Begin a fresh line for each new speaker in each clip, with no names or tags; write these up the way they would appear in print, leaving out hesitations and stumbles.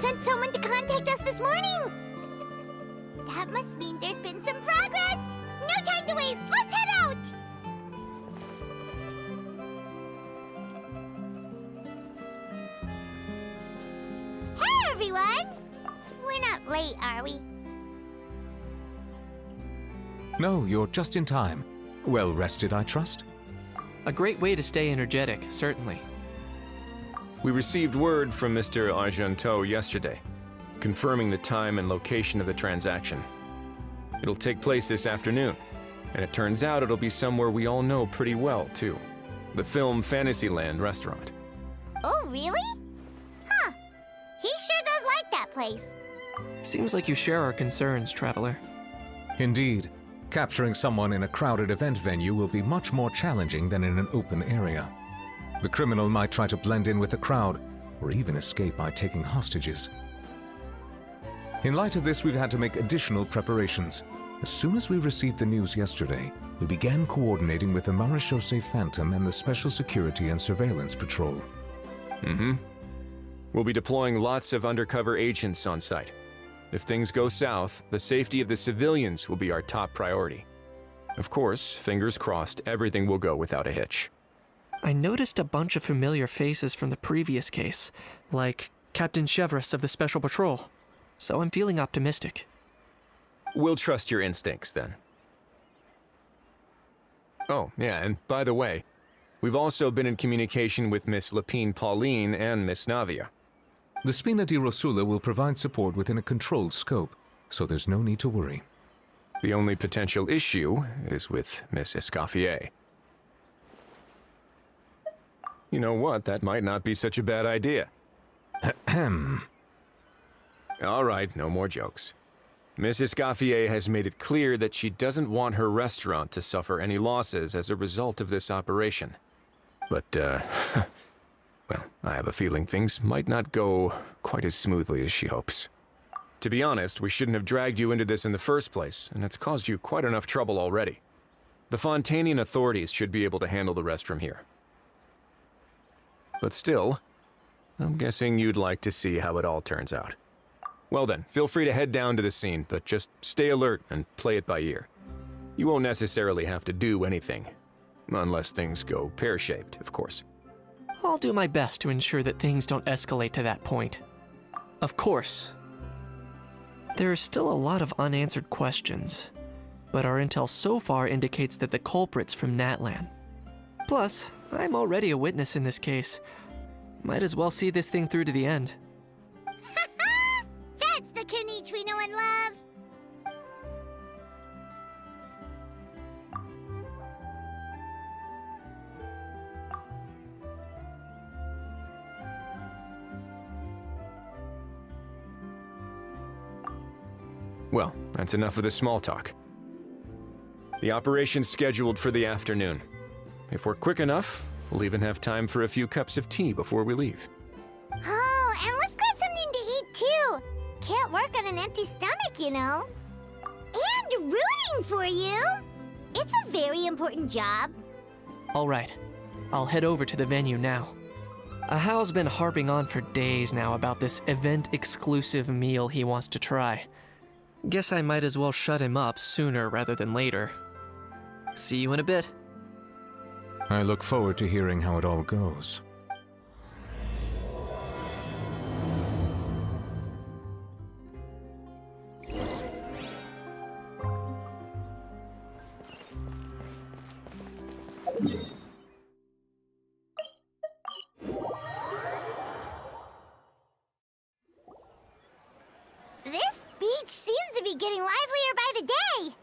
sent someone to contact us this morning! That must mean there's been some progress! No time to waste! Let's head out! Hey, everyone! We're not late, are we?
No, you're just in time. Well rested, I trust?
A great way to stay energetic, certainly.
We received word from Mr. Argenteau yesterday, confirming the time and location of the transaction. It'll take place this afternoon, and it turns out it'll be somewhere we all know pretty well, too. The Film Fantasyland restaurant.
Oh, really? Huh. He sure does like that place.
Seems like you share our concerns, Traveler.
Indeed. Capturing someone in a crowded event venue will be much more challenging than in an open area. The criminal might try to blend in with the crowd, or even escape by taking hostages. In light of this, we've had to make additional preparations. As soon as we received the news yesterday, we began coordinating with the Marechaussee Phantom and the Special Security and Surveillance Patrol.
We'll be deploying lots of undercover agents on site. If things go south, the safety of the civilians will be our top priority. Of course, fingers crossed, everything will go without a hitch.
I noticed a bunch of familiar faces from the previous case, like Captain Chevreuse of the Special Patrol, so I'm feeling optimistic.
We'll trust your instincts, then. Oh, yeah, and by the way, we've also been in communication with Miss Lapine Pauline and Miss Navia.
The Spina di Rosula will provide support within a controlled scope, so there's no need to worry.
The only potential issue is with Miss Escoffier. You know what, that might not be such a bad idea.
Ahem.
All right, no more jokes. Miss Escoffier has made it clear that she doesn't want her restaurant to suffer any losses as a result of this operation. But, well, I have a feeling things might not go quite as smoothly as she hopes. To be honest, we shouldn't have dragged you into this in the first place, and it's caused you quite enough trouble already. The Fontanian authorities should be able to handle the rest from here. But still, I'm guessing you'd like to see how it all turns out. Well then, feel free to head down to the scene, but just stay alert and play it by ear. You won't necessarily have to do anything, unless things go pear-shaped, of course.
I'll do my best to ensure that things don't escalate to that point. Of course. There are still a lot of unanswered questions, but our intel so far indicates that the culprit's from Natlan. Plus, I'm already a witness in this case. Might as well see this thing through to the end.
That's the Knight we know and love!
Well, that's enough of the small talk. The operation's scheduled for the afternoon. If we're quick enough, we'll even have time for a few cups of tea before we leave.
Oh, and let's grab something to eat too! Can't work on an empty stomach, you know. And rooting for you! It's a very important job.
All right, I'll head over to the venue now. Ahao's been harping on for days now about this event-exclusive meal he wants to try. Guess I might as well shut him up sooner rather than later. See you in a bit.
I look forward to hearing how it all goes.
This beach seems to be getting livelier by the day.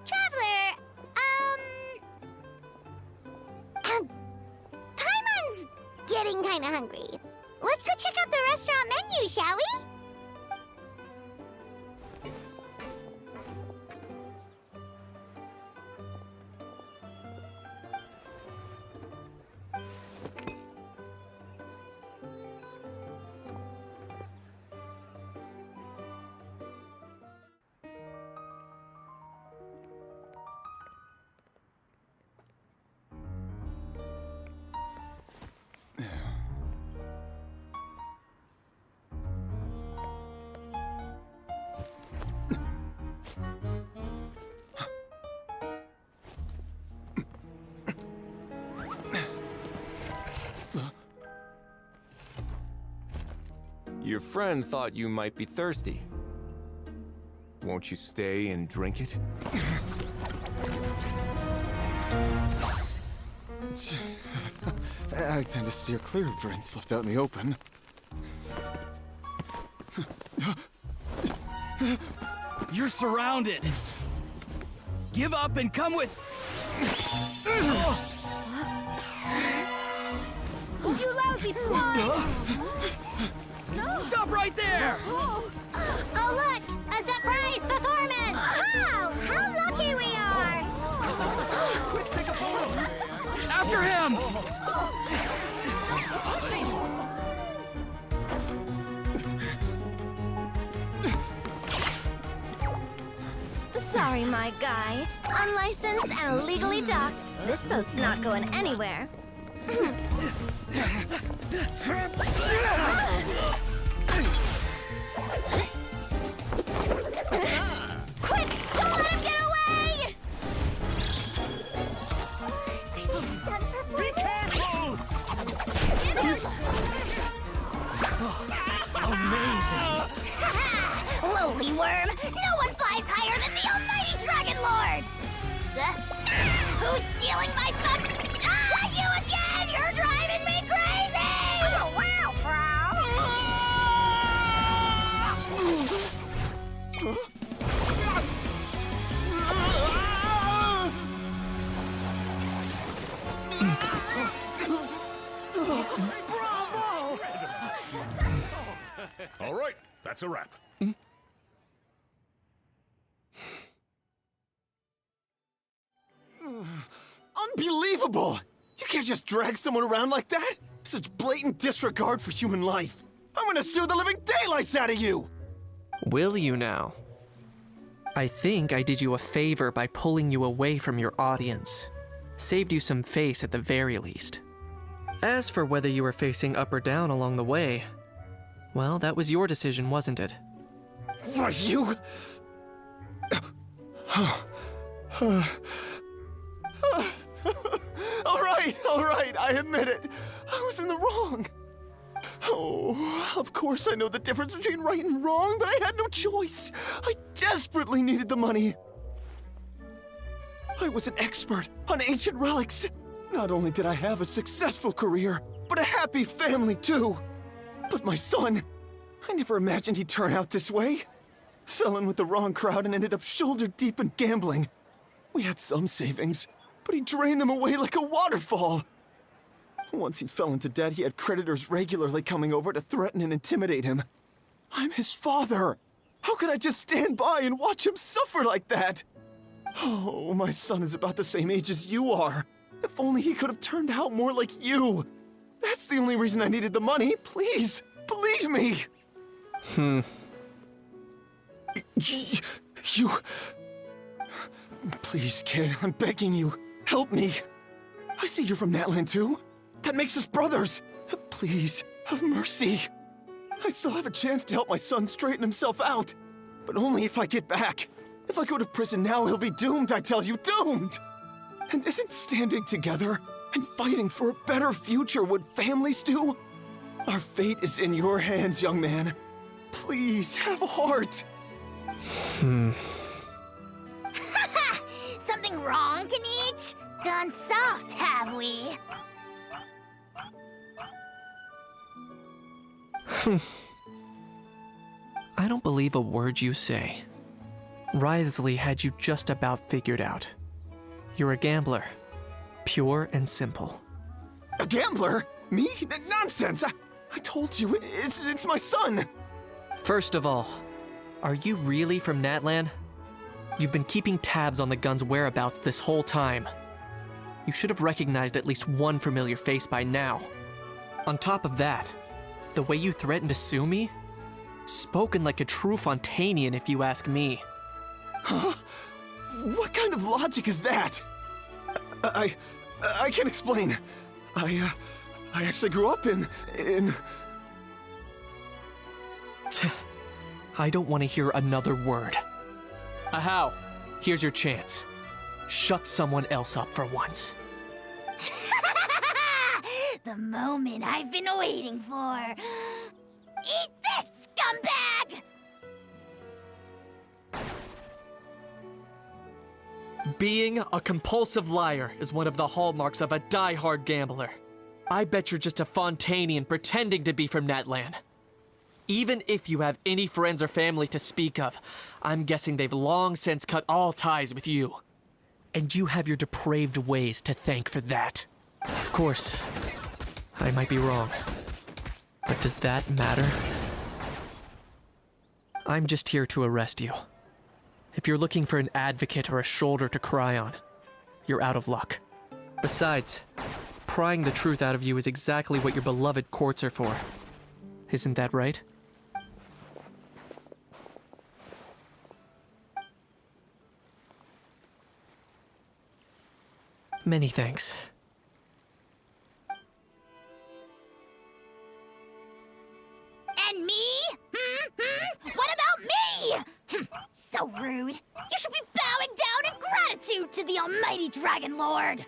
Traveler, Paimon's getting kinda hungry. Let's go check out the restaurant menu, shall we?
Your friend thought you might be thirsty. Won't you stay and drink it?
I tend to steer clear of drinks left out in the open.
You're surrounded. Give up and come with...
You lousy swine!
Stop right there!
Oh, look! A surprise performance! Wow! How lucky we are!
After him!
Sorry, my guy. Unlicensed and illegally docked. This boat's not going anywhere.
Quick! Don't let him get away!
Be careful! Amazing!
Lowly worm! No one flies higher than the almighty Dragon Lord! Who's stealing my fun? Ah, you again! You're driving me crazy! Oh, wow,
All right, that's a wrap.
Unbelievable! You can't just drag someone around like that! Such blatant disregard for human life! I'm gonna sue the living daylights out of you!
Will you now? I think I did you a favor by pulling you away from your audience. Saved you some face at the very least. As for whether you were facing up or down along the way, well, that was your decision, wasn't it?
Why, you... All right, I admit it. I was in the wrong. Oh, of course I know the difference between right and wrong, but I had no choice. I desperately needed the money. I was an expert on ancient relics. Not only did I have a successful career, but a happy family too. But my son, I never imagined he'd turn out this way. Fell in with the wrong crowd and ended up shoulder deep in gambling. We had some savings, but he drained them away like a waterfall. Once he fell into debt, he had creditors regularly coming over to threaten and intimidate him. I'm his father. How could I just stand by and watch him suffer like that? Oh, my son is about the same age as you are. If only he could have turned out more like you. That's the only reason I needed the money. Please, believe me. You... Please, kid, I'm begging you. Help me. I see you're from Natland too. That makes us brothers. Please, have mercy. I still have a chance to help my son straighten himself out. But only if I get back. If I go to prison now, he'll be doomed, I tell you, doomed! And isn't standing together and fighting for a better future what families do? Our fate is in your hands, young man. Please, have a heart.
Something wrong, Kanich? Gone soft, have we?
I don't believe a word you say. Wriothesley had you just about figured out. You're a gambler. Pure and simple.
A gambler? Me? Nonsense! I told you, it's my son!
First of all, are you really from Natland? You've been keeping tabs on the gun's whereabouts this whole time. You should have recognized at least one familiar face by now. On top of that, the way you threatened to sue me? Spoken like a true Fontanian, if you ask me.
Huh? What kind of logic is that? I can explain. I actually grew up in...
I don't want to hear another word. Ahau, here's your chance. Shut someone else up for once.
The moment I've been waiting for. Eat this, scumbag!
Being a compulsive liar is one of the hallmarks of a die-hard gambler. I bet you're just a Fontanian pretending to be from Natlan. Even if you have any friends or family to speak of, I'm guessing they've long since cut all ties with you. And you have your depraved ways to thank for that. Of course, I might be wrong. But does that matter? I'm just here to arrest you. If you're looking for an advocate or a shoulder to cry on, you're out of luck. Besides, prying the truth out of you is exactly what your beloved courts are for. Isn't that right? Many thanks.
And me? What about me? So rude. You should be bowing down in gratitude to the almighty Dragon Lord.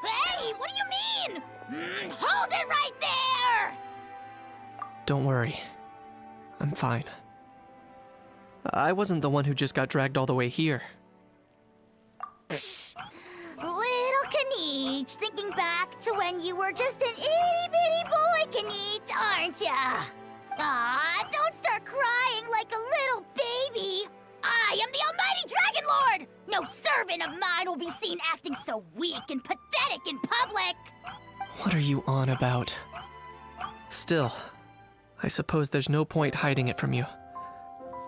Hey, what do you mean? Hold it right there!
Don't worry. I'm fine. I wasn't the one who just got dragged all the way here.
Little Knight, thinking back to when you were just an itty-bitty boy, Knight, aren't ya? Aw, don't start crying like a little baby. I am the almighty Dragon Lord! No servant of mine will be seen acting so weak and pathetic in public!
What are you on about? Still, I suppose there's no point hiding it from you.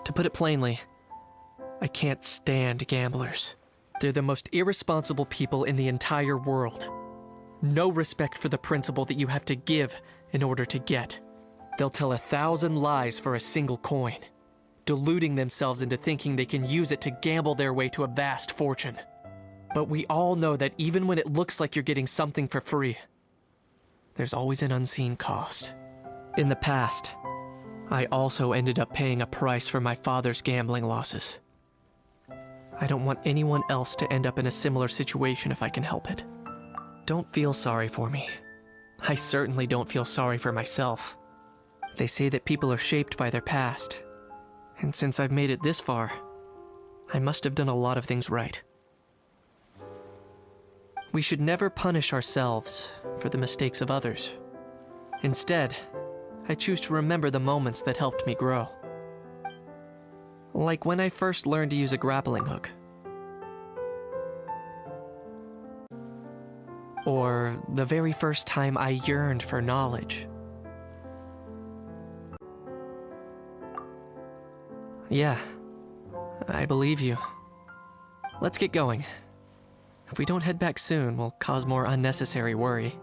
To put it plainly, I can't stand gamblers. They're the most irresponsible people in the entire world. No respect for the principle that you have to give in order to get. They'll tell 1,000 lies for a single coin, deluding themselves into thinking they can use it to gamble their way to a vast fortune. But we all know that even when it looks like you're getting something for free, there's always an unseen cost. In the past, I also ended up paying a price for my father's gambling losses. I don't want anyone else to end up in a similar situation if I can help it. Don't feel sorry for me. I certainly don't feel sorry for myself. They say that people are shaped by their past, and since I've made it this far, I must have done a lot of things right. We should never punish ourselves for the mistakes of others. Instead, I choose to remember the moments that helped me grow. Like when I first learned to use a grappling hook. Or the very first time I yearned for knowledge. Yeah, I believe you. Let's get going. If we don't head back soon, we'll cause more unnecessary worry.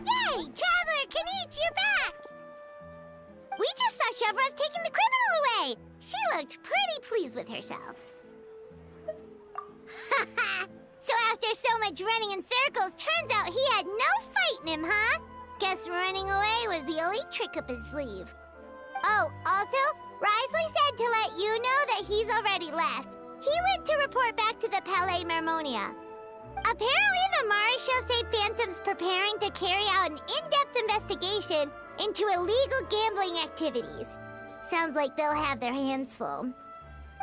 Yay! Traveler Knight, you're back! We just saw Chevro's taking the criminal away! She looked pretty pleased with herself. Haha! So after so much running in circles, turns out he had no fight in him, huh? Guess running away was the only trick up his sleeve. Oh, also, Risley said to let you know that he's already left. He went to report back to the Palais Mermonia. Apparently, the Maréchaux say Phantom's preparing to carry out an in-depth investigation into illegal gambling activities. Sounds like they'll have their hands full.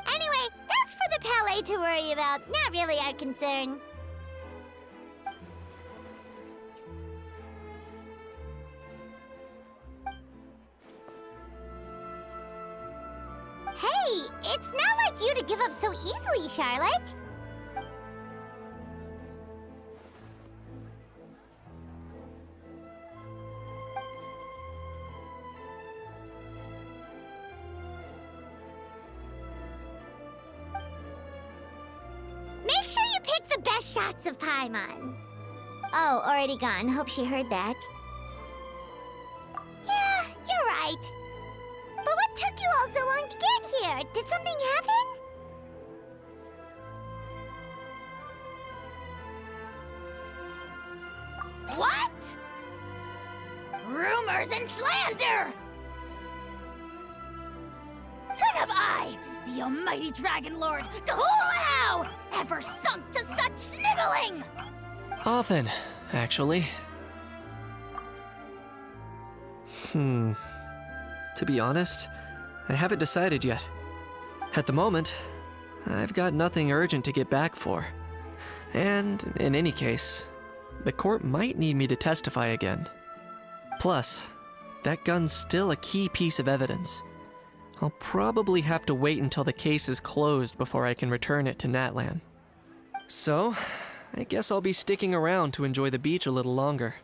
Anyway, that's for the Palais to worry about, not really our concern. Hey, it's not like you to give up so easily, Charlotte. Make sure you pick the best shots of Paimon. Oh, already gone. Hope she heard that. Yeah, you're right. But what took you all so long to get here? Did something happen? What? Rumors and slander! When have I, the almighty Dragon Lord, Kahulahau, ever sunk to such sniveling?
Often, actually. To be honest, I haven't decided yet. At the moment, I've got nothing urgent to get back for. And, in any case, the court might need me to testify again. Plus, that gun's still a key piece of evidence. I'll probably have to wait until the case is closed before I can return it to Natlan. So, I guess I'll be sticking around to enjoy the beach a little longer.